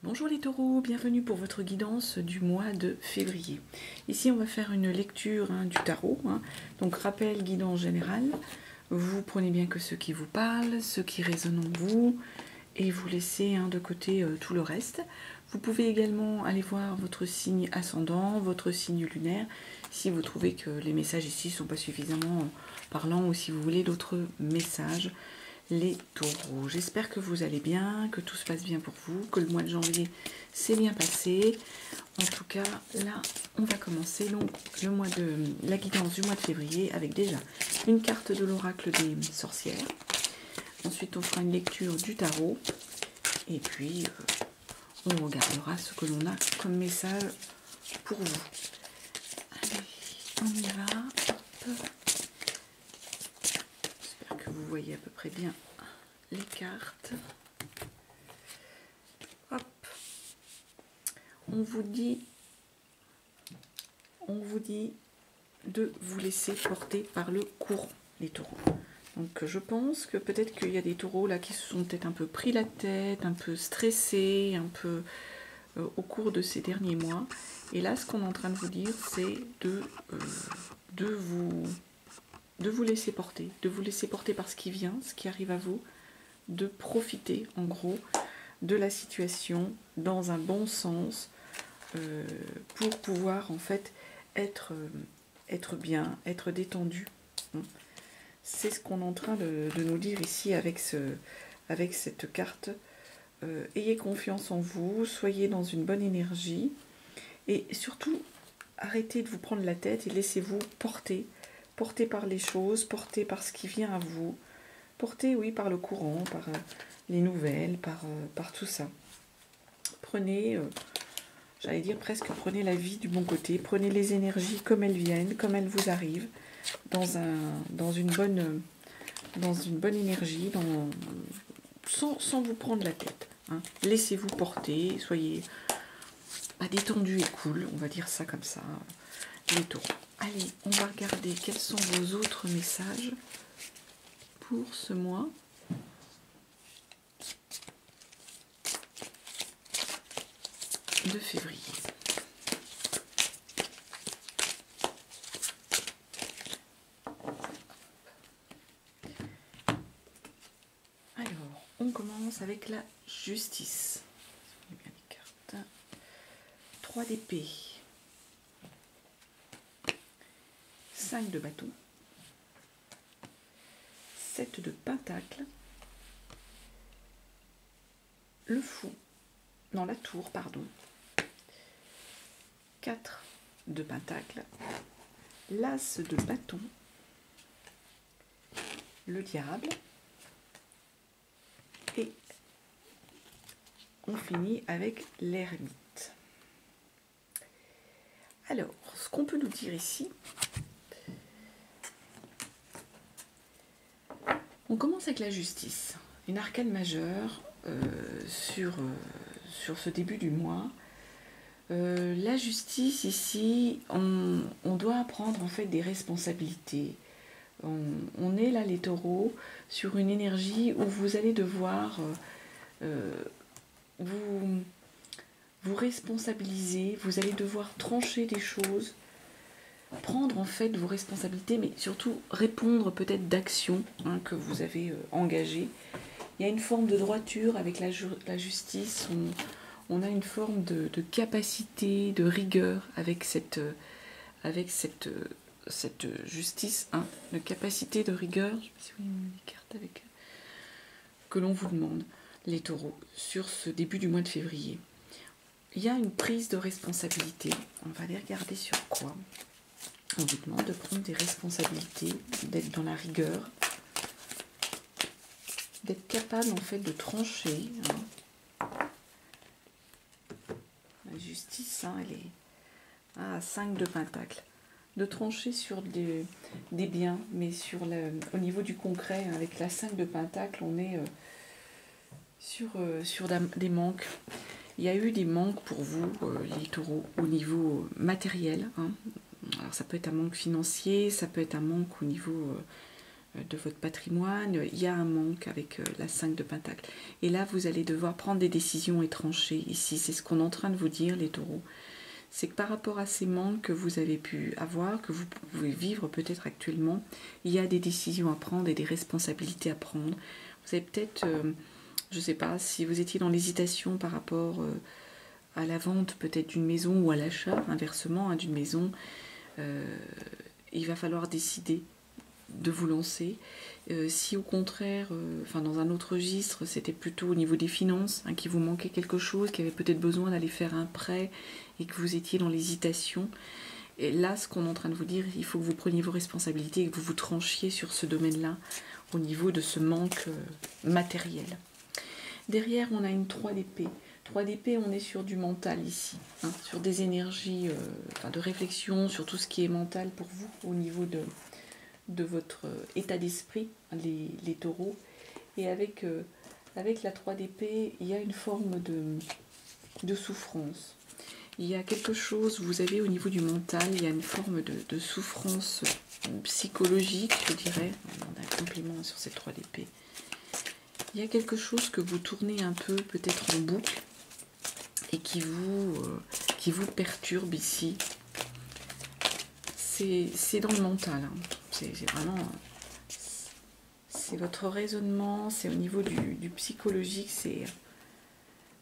Bonjour les taureaux, bienvenue pour votre guidance du mois de février. Ici on va faire une lecture du tarot, donc rappel, guidance générale. Vous prenez bien que ce qui vous parle, ce qui résonne en vous, et vous laissez de côté tout le reste. Vous pouvez également aller voir votre signe ascendant, votre signe lunaire, si vous trouvez que les messages ici ne sont pas suffisamment parlants ou si vous voulez d'autres messages. Les taureaux, j'espère que vous allez bien, que tout se passe bien pour vous, que le mois de janvier s'est bien passé. En tout cas, là, on va commencer donc la guidance du mois de février avec déjà une carte de l'oracle des sorcières. Ensuite, on fera une lecture du tarot. Et puis, on regardera ce que l'on a comme message pour vous. Allez, on y va. Hop. J'espère que vous voyez à peu près bien les cartes. Hop. On vous dit de vous laisser porter par le courant, les taureaux. Donc je pense que peut-être qu'il y a des taureaux là qui se sont peut-être un peu pris la tête, un peu stressés, un peu au cours de ces derniers mois. Et là, ce qu'on est en train de vous dire, c'est de vous laisser porter par ce qui vient, ce qui arrive à vous, de profiter en gros de la situation dans un bon sens pour pouvoir en fait être bien, être détendu. C'est ce qu'on est en train de nous dire ici avec cette carte. Ayez confiance en vous, soyez dans une bonne énergie et surtout arrêtez de vous prendre la tête et laissez-vous porter par les choses, porter par ce qui vient à vous, porter oui par le courant, par les nouvelles, par tout ça. Prenez, j'allais dire presque, prenez la vie du bon côté, prenez les énergies comme elles viennent, comme elles vous arrivent, dans une bonne énergie, sans vous prendre la tête. Laissez-vous porter, soyez détendu et cool, on va dire ça comme ça, les taureaux. Allez, on va regarder quels sont vos autres messages pour ce mois. De février. Alors, on commence avec la justice. Bien les cartes. 3 d'épée. 5 de bâton. 7 de pentacle. Le fou. Non, la tour, pardon. 4 de pentacle. L'as de bâton. Le diable. Et on finit avec l'ermite. Alors, ce qu'on peut nous dire ici, on commence avec la justice, une arcane majeure sur ce début du mois. La justice ici, on doit prendre en fait des responsabilités. On est là les taureaux sur une énergie où vous allez devoir vous responsabiliser, vous allez devoir trancher des choses, prendre en fait vos responsabilités, mais surtout répondre peut-être d'actions que vous avez engagées. Il y a une forme de droiture avec la justice, on a une forme de capacité, de rigueur avec cette justice, de capacité de rigueur. Je ne sais pas si vous voyez les cartes avec que l'on vous demande, les taureaux, sur ce début du mois de février. Il y a une prise de responsabilité. On va aller regarder sur quoi. On vous demande de prendre des responsabilités, d'être dans la rigueur, d'être capable en fait de trancher. La justice, elle est à 5 de pentacle. De trancher sur des biens, mais au niveau du concret, avec la 5 de pentacle, on est sur des manques. Il y a eu des manques pour vous, les taureaux, au niveau matériel. Alors ça peut être un manque financier, ça peut être un manque au niveau de votre patrimoine, il y a un manque avec la 5 de Pentacle. Et là, vous allez devoir prendre des décisions et trancher ici. C'est ce qu'on est en train de vous dire, les taureaux. C'est que par rapport à ces manques que vous avez pu avoir, que vous pouvez vivre peut-être actuellement, il y a des décisions à prendre et des responsabilités à prendre. Vous avez peut-être, je ne sais pas, si vous étiez dans l'hésitation par rapport à la vente peut-être d'une maison ou à l'achat, inversement, hein, d'une maison, il va falloir décider de vous lancer. Si au contraire, dans un autre registre, c'était plutôt au niveau des finances, hein, qu'il vous manquait quelque chose, qu'il y avait peut-être besoin d'aller faire un prêt et que vous étiez dans l'hésitation, et là, ce qu'on est en train de vous dire, il faut que vous preniez vos responsabilités et que vous vous tranchiez sur ce domaine-là au niveau de ce manque matériel. Derrière, on a une 3 d'épée. 3 d'épée, on est sur du mental ici, hein, sur des énergies de réflexion, sur tout ce qui est mental pour vous au niveau de votre état d'esprit, les taureaux. Et avec la 3 d'épée, il y a une forme de souffrance. Il y a quelque chose, vous avez au niveau du mental, il y a une forme de souffrance psychologique, je dirais. On a un complément sur cette 3 d'épée. Il y a quelque chose que vous tournez un peu peut-être en boucle et qui vous perturbe ici. C'est dans le mental, hein. C'est vraiment... C'est votre raisonnement, c'est au niveau du psychologique, c'est...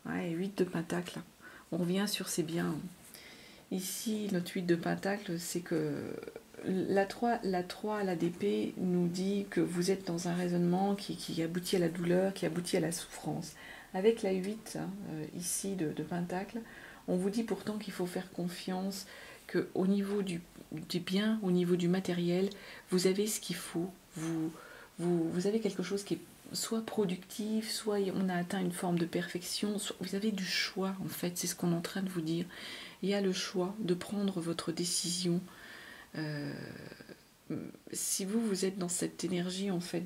Ouais, 8 de Pentacle. On revient sur ces biens. Ici, notre 8 de Pentacle, c'est que la 3 à la d'épée nous dit que vous êtes dans un raisonnement qui aboutit à la douleur, qui aboutit à la souffrance. Avec la 8, ici, de Pentacle, on vous dit pourtant qu'il faut faire confiance, qu'au niveau du bien, au niveau du matériel, vous avez ce qu'il faut. Vous avez quelque chose qui est soit productif, soit on a atteint une forme de perfection, soit vous avez du choix en fait, c'est ce qu'on est en train de vous dire. Il y a le choix de prendre votre décision. Si vous êtes dans cette énergie en fait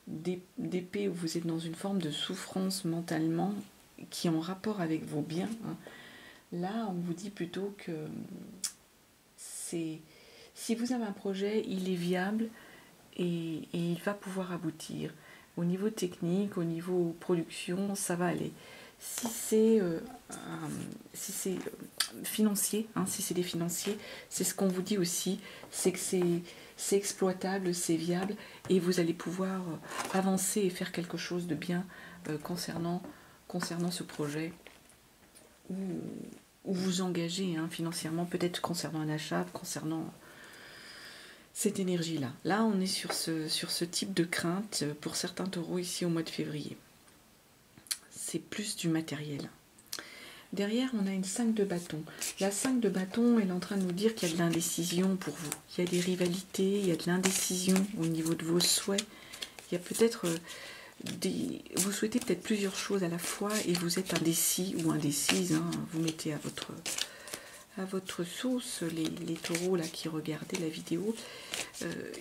d'épée, où vous êtes dans une forme de souffrance mentalement qui est en rapport avec vos biens, hein, là on vous dit plutôt que si vous avez un projet, il est viable et il va pouvoir aboutir. Au niveau technique, au niveau production, ça va aller. Si c'est financier, hein, si c'est des financiers, c'est ce qu'on vous dit aussi, c'est que c'est exploitable, c'est viable, et vous allez pouvoir avancer et faire quelque chose de bien concernant ce projet, ou vous engager hein, financièrement, peut-être concernant un achat, concernant... cette énergie-là. Là, on est sur ce type de crainte pour certains taureaux ici au mois de février. C'est plus du matériel. Derrière, on a une 5 de bâton. La 5 de bâton, elle est en train de nous dire qu'il y a de l'indécision pour vous. Il y a des rivalités, il y a de l'indécision au niveau de vos souhaits. Il y a peut-être vous souhaitez peut-être plusieurs choses à la fois et vous êtes indécis ou indécise. Hein. Vous mettez à votre sauce, les taureaux là qui regardaient la vidéo,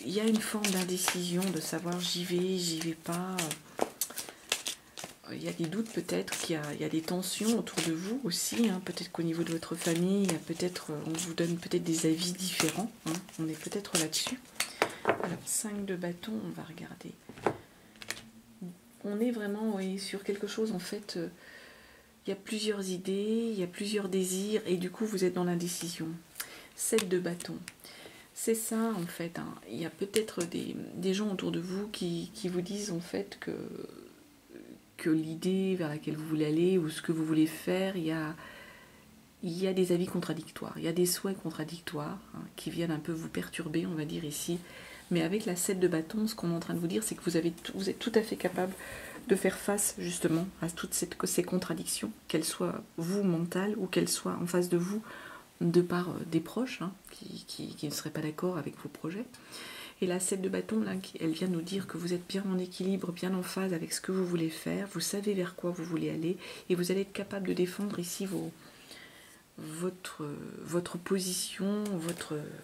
il y a une forme d'indécision, de savoir j'y vais pas. Il y a des doutes peut-être, qu'il y a des tensions autour de vous aussi, hein. Peut-être qu'au niveau de votre famille, il y a peut-être, on vous donne peut-être des avis différents, hein. On est peut-être là-dessus. Alors 5 de bâton, on va regarder. On est vraiment sur quelque chose en fait... il y a plusieurs idées, il y a plusieurs désirs, et du coup, vous êtes dans l'indécision. 7 de bâton. C'est ça, en fait. Hein. Il y a peut-être des gens autour de vous qui vous disent, en fait, que l'idée vers laquelle vous voulez aller, ou ce que vous voulez faire, il y a des avis contradictoires. Il y a des souhaits contradictoires hein, qui viennent un peu vous perturber, on va dire ici. Mais avec la 7 de bâton, ce qu'on est en train de vous dire, c'est que vous êtes tout à fait capable de faire face justement à toutes ces contradictions, qu'elles soient vous mentales ou qu'elles soient en face de vous de par des proches hein, qui ne seraient pas d'accord avec vos projets. Et la 7 de bâton, là, elle vient nous dire que vous êtes bien en équilibre, bien en phase avec ce que vous voulez faire, vous savez vers quoi vous voulez aller, et vous allez être capable de défendre ici votre position,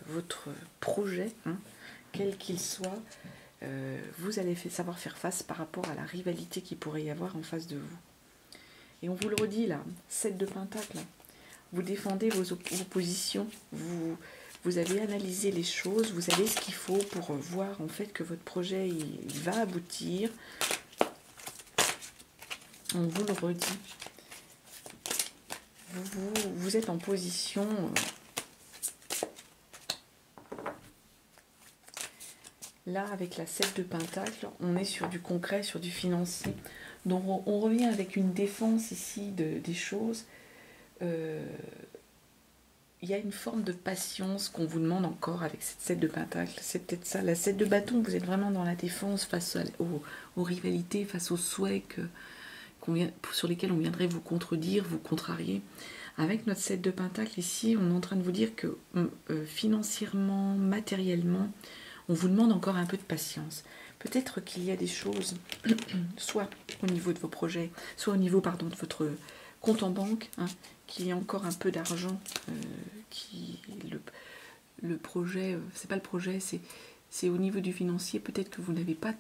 votre projet, hein, quel qu'il soit. Vous allez savoir faire face par rapport à la rivalité qu'il pourrait y avoir en face de vous. Et on vous le redit là, 7 de Pentacle, vous défendez vos positions, vous vous avez analysé les choses, vous avez ce qu'il faut pour voir en fait que votre projet il va aboutir. On vous le redit. Vous êtes en position... Là, avec la 7 de Pentacle, on est sur du concret, sur du financier. Donc, on revient avec une défense ici des choses. Il y a une forme de patience qu'on vous demande encore avec cette 7 de Pentacle. C'est peut-être ça. La 7 de bâton, vous êtes vraiment dans la défense face aux rivalités, face aux souhaits sur lesquels on viendrait vous contredire, vous contrarier. Avec notre 7 de Pentacle ici, on est en train de vous dire que financièrement, matériellement, on vous demande encore un peu de patience. Peut-être qu'il y a des choses, soit au niveau de vos projets, soit au niveau de votre compte en banque, hein, qu'il y a encore un peu d'argent, le projet, c'est pas le projet, c'est au niveau du financier, peut-être que vous n'avez pas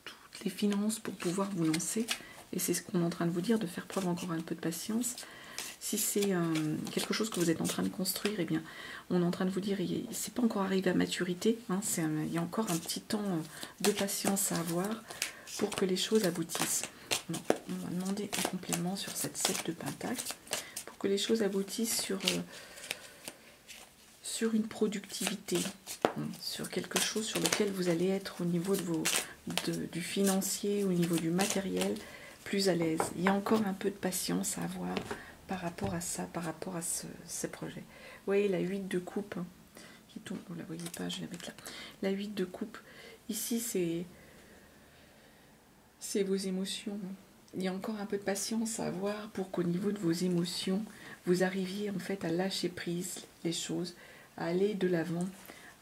toutes les finances pour pouvoir vous lancer, et c'est ce qu'on est en train de vous dire, de faire preuve encore un peu de patience. Si c'est quelque chose que vous êtes en train de construire, eh bien, on est en train de vous dire, c'est pas encore arrivé à maturité, hein, il y a encore un petit temps de patience à avoir pour que les choses aboutissent. Donc, on va demander un complément sur cette 7 de Pentacle, pour que les choses aboutissent sur une productivité, sur quelque chose sur lequel vous allez être au niveau du financier, au niveau du matériel, plus à l'aise. Il y a encore un peu de patience à avoir par rapport à ça, par rapport à ces projets. Vous voyez la 8 de coupe hein, qui tombe, vous la voyez pas, je vais la mettre là. La 8 de coupe, ici c'est vos émotions. Il y a encore un peu de patience à avoir pour qu'au niveau de vos émotions, vous arriviez en fait à lâcher prise les choses, à aller de l'avant,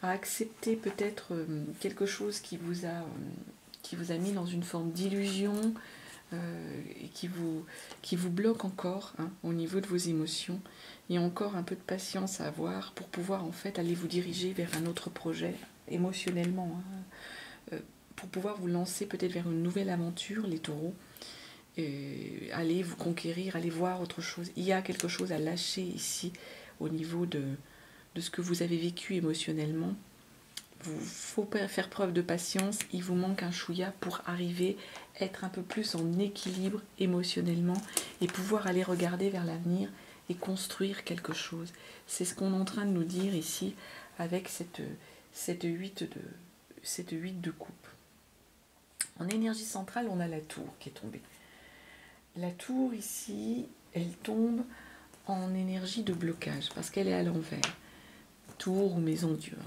à accepter peut-être quelque chose qui vous a mis dans une forme d'illusion, et qui vous bloque encore hein, au niveau de vos émotions. Il y a encore un peu de patience à avoir pour pouvoir en fait aller vous diriger vers un autre projet émotionnellement, hein, pour pouvoir vous lancer peut-être vers une nouvelle aventure, les taureaux, et aller vous conquérir, aller voir autre chose. Il y a quelque chose à lâcher ici au niveau de ce que vous avez vécu émotionnellement. Il faut faire preuve de patience, il vous manque un chouïa pour arriver à être un peu plus en équilibre émotionnellement et pouvoir aller regarder vers l'avenir et construire quelque chose. C'est ce qu'on est en train de nous dire ici avec cette 8 de coupe. En énergie centrale, on a la tour qui est tombée. La tour ici, elle tombe en énergie de blocage parce qu'elle est à l'envers. Tour ou maison Dieu.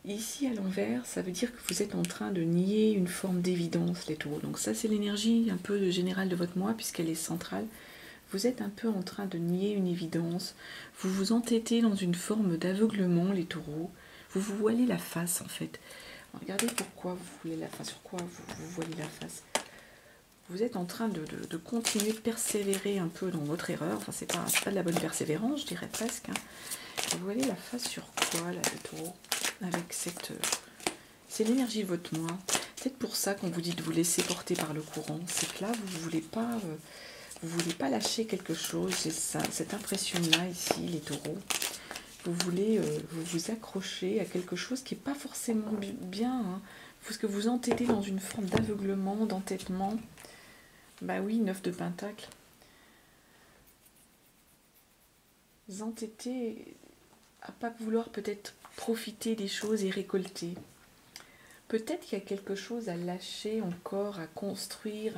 Ici, à l'envers, ça veut dire que vous êtes en train de nier une forme d'évidence, les taureaux. Donc ça, c'est l'énergie un peu générale de votre moi, puisqu'elle est centrale. Vous êtes un peu en train de nier une évidence. Vous vous entêtez dans une forme d'aveuglement, les taureaux. Vous vous voilez la face, en fait. Alors, regardez pourquoi vous voulez la face, sur quoi vous voilez la face. Vous êtes en train de continuer de persévérer un peu dans votre erreur. Enfin, c'est pas de la bonne persévérance, je dirais presque. Hein. Vous voilez la face sur quoi, là, les taureaux? Avec c'est l'énergie de votre moi. C'est peut-être pour ça qu'on vous dit de vous laisser porter par le courant. C'est que là, vous voulez pas lâcher quelque chose. C'est ça, cette impression-là ici, les taureaux. Vous voulez vous accrocher à quelque chose qui n'est pas forcément bien. Hein, parce que vous entêtez dans une forme d'aveuglement, d'entêtement. Bah oui, 9 de Pentacle. Vous entêtez à pas vouloir peut-être profiter des choses et récolter. Peut-être qu'il y a quelque chose à lâcher encore, à construire,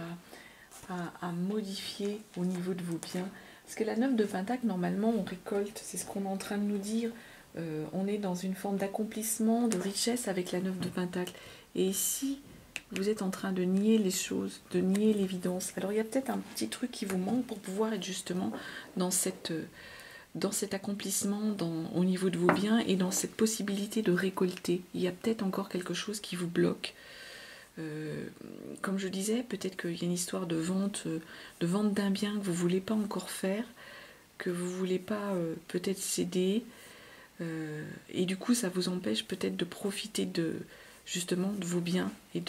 à modifier au niveau de vos biens. Parce que la 9 de Pentacle, normalement, on récolte, c'est ce qu'on est en train de nous dire. On est dans une forme d'accomplissement, de richesse avec la 9 de Pentacle. Et ici, vous êtes en train de nier les choses, de nier l'évidence. Alors il y a peut-être un petit truc qui vous manque pour pouvoir être justement dans cet accomplissement au niveau de vos biens et dans cette possibilité de récolter. Il y a peut-être encore quelque chose qui vous bloque. Comme je disais, peut-être qu'il y a une histoire de vente d'un bien que vous ne voulez pas encore faire, que vous ne voulez pas peut-être céder, et du coup ça vous empêche peut-être de profiter justement de vos biens et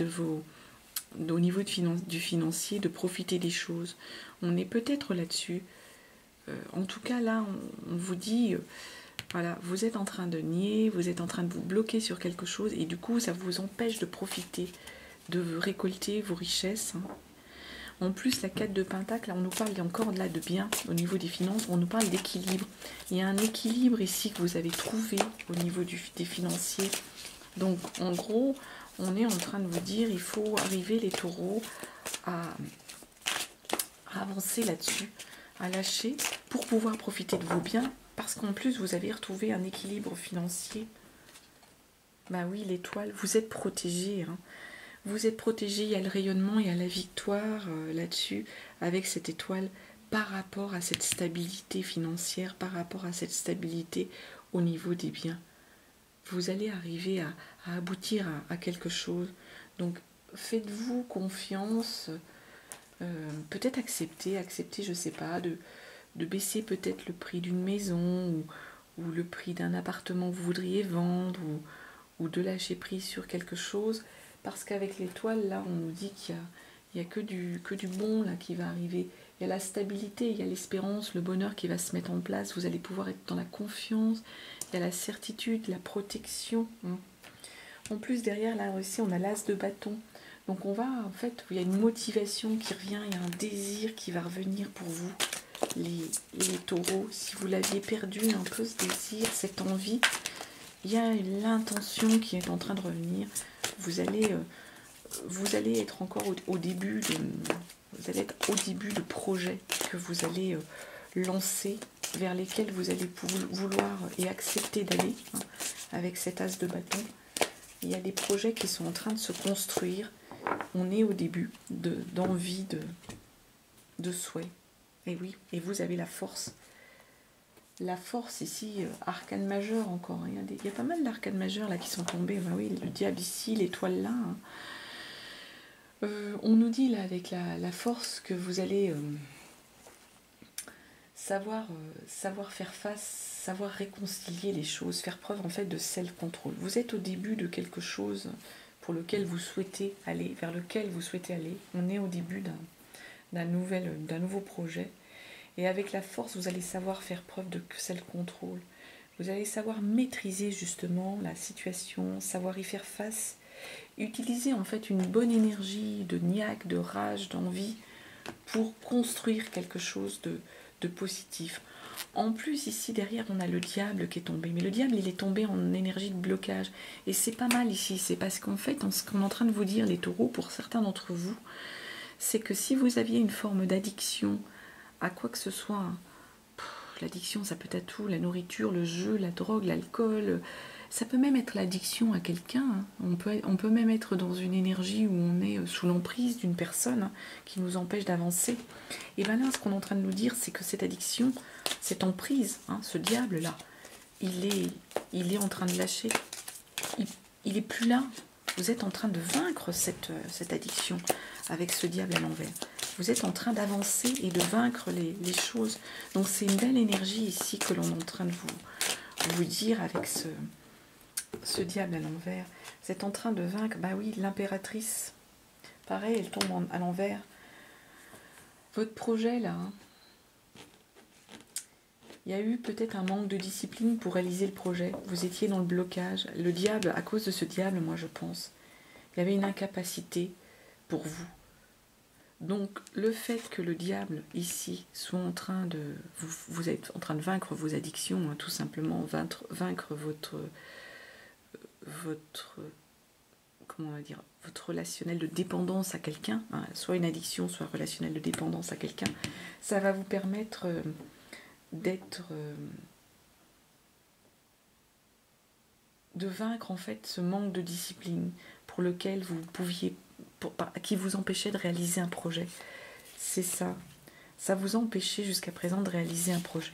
au niveau du financier, de profiter des choses. On est peut-être là-dessus. En tout cas, là, on vous dit, Voilà, vous êtes en train de nier, vous êtes en train de vous bloquer sur quelque chose et du coup ça vous empêche de profiter, de récolter vos richesses. En plus, la 4 de Pentacle, là, on nous parle encore là de bien au niveau des finances, on nous parle d'équilibre. Il y a un équilibre ici que vous avez trouvé au niveau des financiers. Donc en gros, on est en train de vous dire, il faut arriver les taureaux à avancer là-dessus, à lâcher pour pouvoir profiter de vos biens. Parce qu'en plus, vous avez retrouvé un équilibre financier. Bah oui, l'étoile, vous êtes protégé. Hein. Vous êtes protégé, il y a le rayonnement, il y a la victoire là-dessus, avec cette étoile, par rapport à cette stabilité financière, par rapport à cette stabilité au niveau des biens. Vous allez arriver à aboutir à quelque chose. Donc, faites-vous confiance, peut-être accepter, je ne sais pas, de baisser peut-être le prix d'une maison ou le prix d'un appartement que vous voudriez vendre ou de lâcher prise sur quelque chose parce qu'avec l'étoile là on nous dit qu'il y a que du bon là qui va arriver, il y a la stabilité, il y a l'espérance, le bonheur qui va se mettre en place, vous allez pouvoir être dans la confiance, il y a la certitude, la protection. En plus derrière là aussi on a l'as de bâton. Donc on va, en fait, il y a une motivation qui revient, il y a un désir qui va revenir pour vous, les taureaux. Si vous l'aviez perdu un peu ce désir, cette envie, il y a l'intention qui est en train de revenir. Vous allez être encore au début de projets que vous allez lancer, vers lesquels vous allez vouloir et accepter d'aller, hein, avec cet as de bâton. Il y a des projets qui sont en train de se construire. On est au début d'envie, de souhait. Et oui, et vous avez la force. La force ici, arcane majeur encore. Il y a pas mal d'arcanes majeures là qui sont tombées. Ben oui, le diable ici, l'étoile là. Hein. On nous dit là avec la force que vous allez savoir faire face, savoir réconcilier les choses, faire preuve en fait de self-control. Vous êtes au début de quelque chose pour lequel vous souhaitez aller, vers lequel vous souhaitez aller. On est au début d'un nouveau projet. Et avec la force, vous allez savoir faire preuve de self-control. Vous allez savoir maîtriser justement la situation, savoir y faire face. Utiliser en fait une bonne énergie de niaque, de rage, d'envie pour construire quelque chose de positif. En plus, ici, derrière, on a le diable qui est tombé. Mais le diable, il est tombé en énergie de blocage. Et c'est pas mal ici. C'est parce qu'en fait, ce qu'on est en train de vous dire, les taureaux, pour certains d'entre vous, c'est que si vous aviez une forme d'addiction à quoi que ce soit, l'addiction, ça peut être tout, la nourriture, le jeu, la drogue, l'alcool, ça peut même être l'addiction à quelqu'un. Hein. On peut même être dans une énergie où on est sous l'emprise d'une personne, hein, qui nous empêche d'avancer. Et bien là, ce qu'on est en train de nous dire, c'est que cette addiction, cette emprise, hein, ce diable-là, il est en train de lâcher. Il n'est plus là. Vous êtes en train de vaincre cette addiction avec ce diable à l'envers. Vous êtes en train d'avancer et de vaincre les choses. Donc c'est une belle énergie ici que l'on est en train de vous dire avec ce diable à l'envers. Vous êtes en train de vaincre, bah oui, l'impératrice. Pareil, elle tombe à l'envers. Votre projet là, hein, il y a eu peut-être un manque de discipline pour réaliser le projet. Vous étiez dans le blocage. Le diable, à cause de ce diable, moi je pense, il y avait une incapacité pour vous. Donc le fait que le diable ici soit en train de... Vous êtes en train de vaincre vos addictions, hein, tout simplement, vaincre votre comment on va dire, votre relationnel de dépendance à quelqu'un, hein, soit une addiction, soit relationnel de dépendance à quelqu'un, ça va vous permettre de vaincre en fait ce manque de discipline pour lequel vous pouviez, qui vous empêchait de réaliser un projet. C'est ça. Ça vous empêchait jusqu'à présent de réaliser un projet.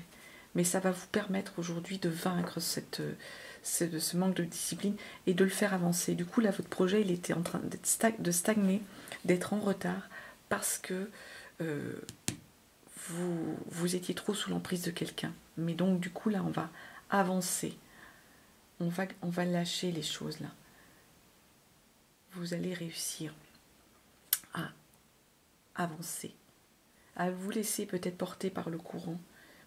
Mais ça va vous permettre aujourd'hui de vaincre ce manque de discipline et de le faire avancer. Du coup, là, votre projet, il était en train de stagner, d'être en retard, parce que vous étiez trop sous l'emprise de quelqu'un. Mais donc, du coup, là, on va avancer. On va lâcher les choses, là. Vous allez réussir à avancer, à vous laisser peut-être porter par le courant.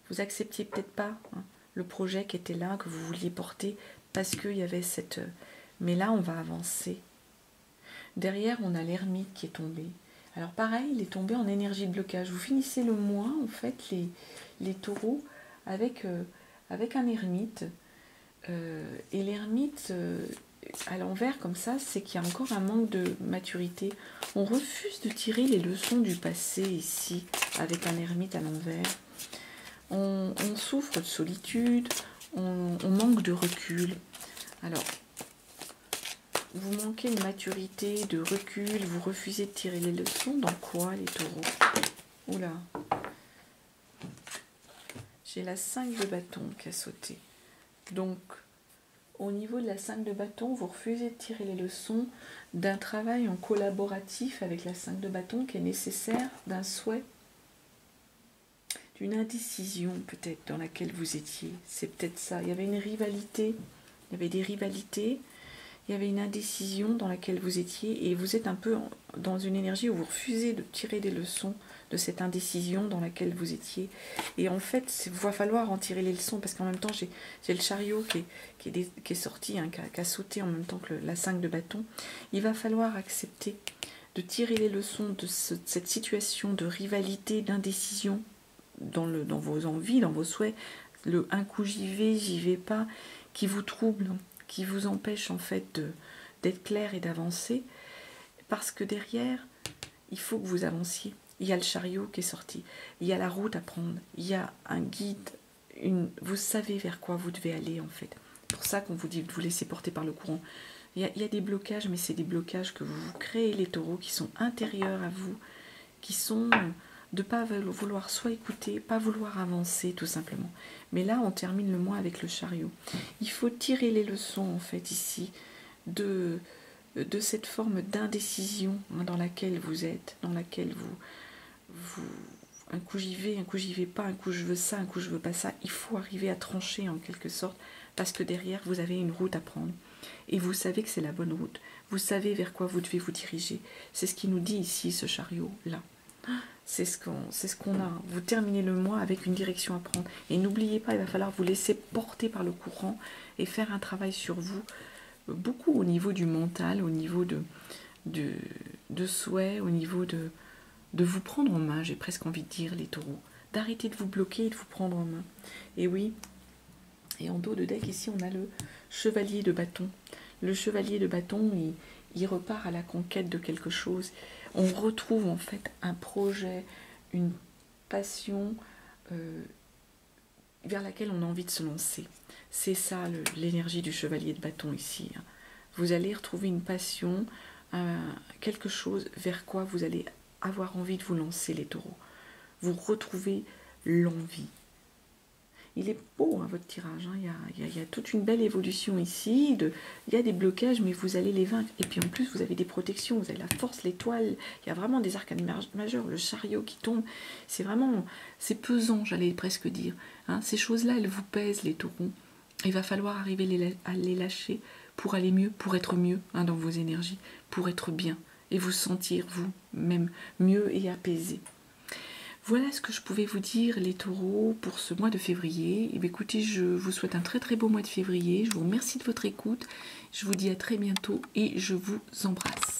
Vous acceptiez peut-être pas, hein, le projet qui était là, que vous vouliez porter, parce qu'il y avait cette... Mais là, on va avancer. Derrière, on a l'ermite qui est tombé. Alors pareil, il est tombé en énergie de blocage. Vous finissez le mois, en fait, les taureaux, avec un ermite. Et l'ermite, à l'envers, comme ça, c'est qu'il y a encore un manque de maturité. On refuse de tirer les leçons du passé, ici, avec un ermite à l'envers. On souffre de solitude, on manque de recul. Alors, vous manquez de maturité, de recul, vous refusez de tirer les leçons. Dans quoi, les taureaux? Oula. J'ai la 5 de bâton qui a sauté. Donc, au niveau de la 5 de bâton, vous refusez de tirer les leçons d'un travail en collaboratif avec la 5 de bâton qui est nécessaire, d'un souhait, d'une indécision peut-être dans laquelle vous étiez. C'est peut-être ça. Il y avait une rivalité, il y avait des rivalités. Il y avait une indécision dans laquelle vous étiez et vous êtes un peu dans une énergie où vous refusez de tirer des leçons de cette indécision dans laquelle vous étiez. Et en fait, il va falloir en tirer les leçons parce qu'en même temps, j'ai le chariot qui est sorti, hein, qui a sauté en même temps que la 5 de bâton. Il va falloir accepter de tirer les leçons de cette situation de rivalité, d'indécision dans vos envies, dans vos souhaits. Le un coup j'y vais pas, qui vous trouble, qui vous empêche en fait d'être clair et d'avancer, parce que derrière, il faut que vous avanciez. Il y a le chariot qui est sorti, il y a la route à prendre, il y a un guide, vous savez vers quoi vous devez aller en fait. C'est pour ça qu'on vous dit de vous laisser porter par le courant. Il y a des blocages, mais c'est des blocages que vous créez, les taureaux, qui sont intérieurs à vous, qui sont de ne pas vouloir soit écouter, pas vouloir avancer tout simplement. Mais là, on termine le mois avec le chariot. Il faut tirer les leçons, en fait, ici, de cette forme d'indécision dans laquelle vous êtes, dans laquelle vous un coup j'y vais pas, un coup je veux ça, un coup je veux pas ça. Il faut arriver à trancher en quelque sorte, parce que derrière, vous avez une route à prendre. Et vous savez que c'est la bonne route. Vous savez vers quoi vous devez vous diriger. C'est ce qui nous dit ici, ce chariot-là. C'est ce qu'on a. Vous terminez le mois avec une direction à prendre. Et n'oubliez pas, il va falloir vous laisser porter par le courant et faire un travail sur vous, beaucoup au niveau du mental, au niveau de souhait, au niveau de vous prendre en main, j'ai presque envie de dire, les taureaux. D'arrêter de vous bloquer et de vous prendre en main. Et oui, et en dos de deck, ici, on a le chevalier de bâton. Le chevalier de bâton, il repart à la conquête de quelque chose. On retrouve en fait un projet, une passion vers laquelle on a envie de se lancer. C'est ça l'énergie du chevalier de bâton ici. Vous allez retrouver une passion, quelque chose vers quoi vous allez avoir envie de vous lancer, les taureaux. Vous retrouvez l'envie. Il est beau, hein, votre tirage. Hein. Il y a toute une belle évolution ici. Il y a des blocages, mais vous allez les vaincre. Et puis en plus, vous avez des protections. Vous avez la force, l'étoile. Il y a vraiment des arcanes majeurs. Le chariot qui tombe. C'est vraiment... C'est pesant, j'allais presque dire. Hein. Ces choses-là, elles vous pèsent, les taureaux. Il va falloir arriver à les lâcher pour aller mieux, pour être mieux hein, dans vos énergies, pour être bien. Et vous sentir, vous-même, mieux et apaisé. Voilà ce que je pouvais vous dire, les taureaux, pour ce mois de février. Et bien, écoutez, je vous souhaite un très très beau mois de février. Je vous remercie de votre écoute. Je vous dis à très bientôt et je vous embrasse.